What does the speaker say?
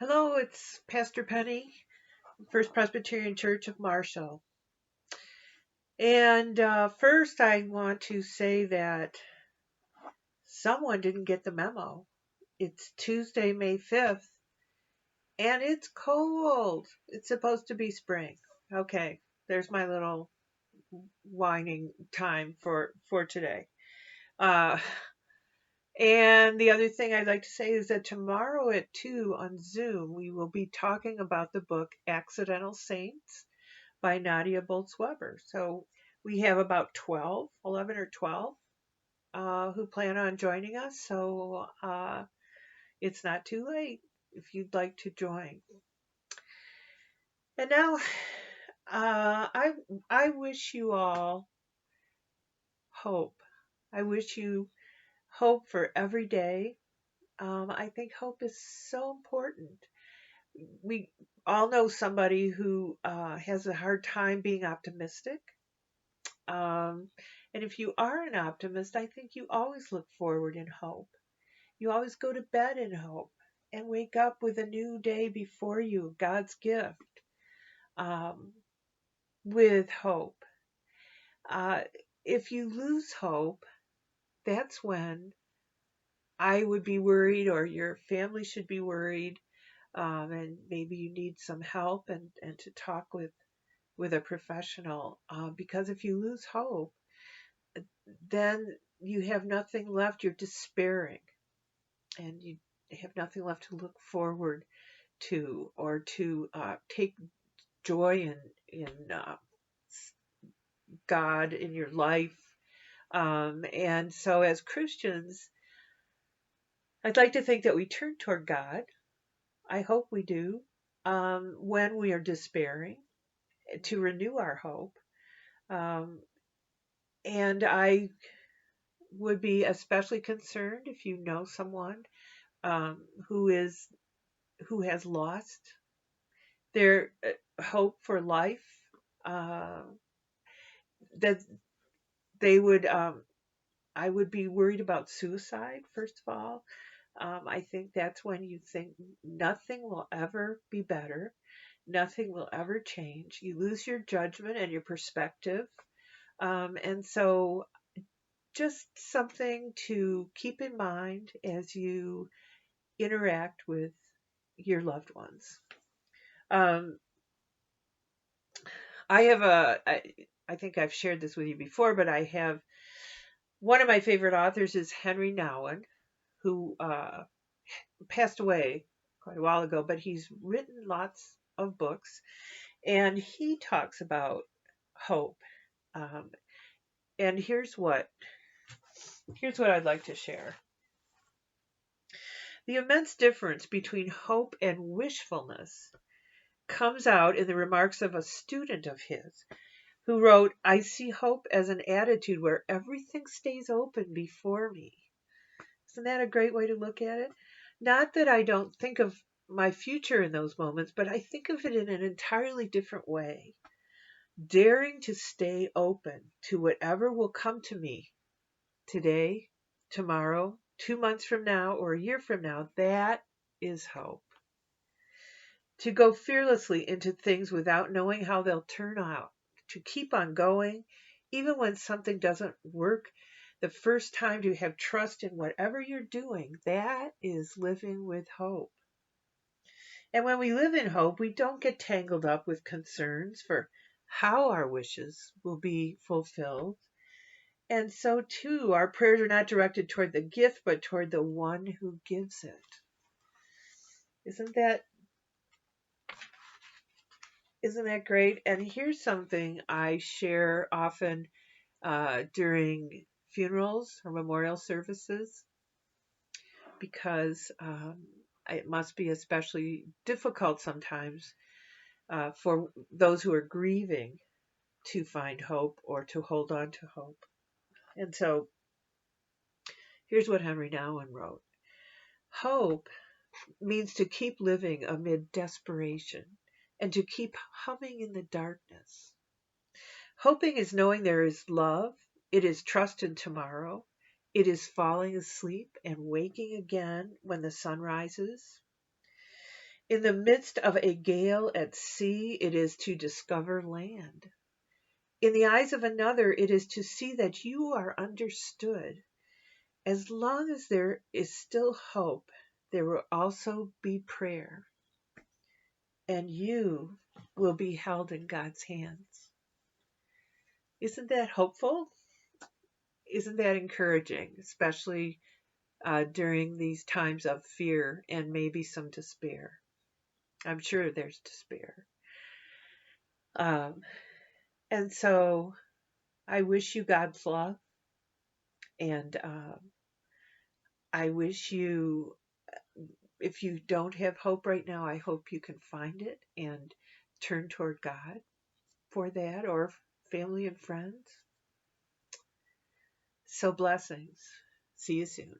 Hello, it's Pastor Penny, First Presbyterian Church of Marshall. And first, I want to say that someone didn't get the memo. It's Tuesday, May 5th, and it's cold. It's supposed to be spring. Okay, there's my little whining time for today. Uh, and the other thing I'd like to say is that tomorrow at 2 on Zoom, we will be talking about the book Accidental Saints by Nadia Bolz-Weber. So we have about 12, 11 or 12 who plan on joining us. So it's not too late if you'd like to join. And now I wish you all hope. I wish you hope for every day. I think hope is so important. We all know somebody who has a hard time being optimistic. Um, and if you are an optimist, I think you always look forward in hope. You always go to bed in hope and wake up with a new day before you, God's gift, um, with hope. Uh, if you lose hope, that's when I would be worried, or your family should be worried, and maybe you need some help and to talk with a professional. Because if you lose hope, then you have nothing left. You're despairing, and you have nothing left to look forward to, or to take joy in God in your life. And so, as Christians, I'd like to think that we turn toward God. I hope we do, when we are despairing, to renew our hope. Um, and I would be especially concerned if you know someone um, who is who has lost their hope for life, uh, that they would I would be worried about suicide. First of all, I think that's when you think nothing will ever be better, nothing will ever change. You lose your judgment and your perspective. And so just something to keep in mind as you interact with your loved ones. um, I think I've shared this with you before, but I have one of my favorite authors is Henry Nouwen, who passed away quite a while ago, but he's written lots of books, and he talks about hope. Um, and here's what I'd like to share. The immense difference between hope and wishfulness comes out in the remarks of a student of his who wrote, "I see hope as an attitude where everything stays open before me." Isn't that a great way to look at it? Not that I don't think of my future in those moments, but I think of it in an entirely different way. Daring to stay open to whatever will come to me today, tomorrow, 2 months from now, or a year from now, that is hope. To go fearlessly into things without knowing how they'll turn out, to keep on going, even when something doesn't work the first time, to have trust in whatever you're doing, that is living with hope. And when we live in hope, we don't get tangled up with concerns for how our wishes will be fulfilled. And so, too, our prayers are not directed toward the gift, but toward the one who gives it. Isn't that Isn't that great? And here's something I share often during funerals or memorial services, because it must be especially difficult sometimes for those who are grieving to find hope or to hold on to hope. And so here's what Henry Nouwen wrote. Hope means to keep living amid desperation and to keep humming in the darkness. Hoping is knowing there is love. It is trust in tomorrow. It is falling asleep and waking again when the sun rises. In the midst of a gale at sea, it is to discover land. In the eyes of another, it is to see that you are understood. As long as there is still hope, there will also be prayer, and you will be held in God's hands. Isn't that hopeful? Isn't that encouraging, especially during these times of fear and maybe some despair? I'm sure there's despair. Um, and so I wish you God's love, and I wish you, if you don't have hope right now, I hope you can find it and turn toward God for that, or family and friends. So blessings. See you soon.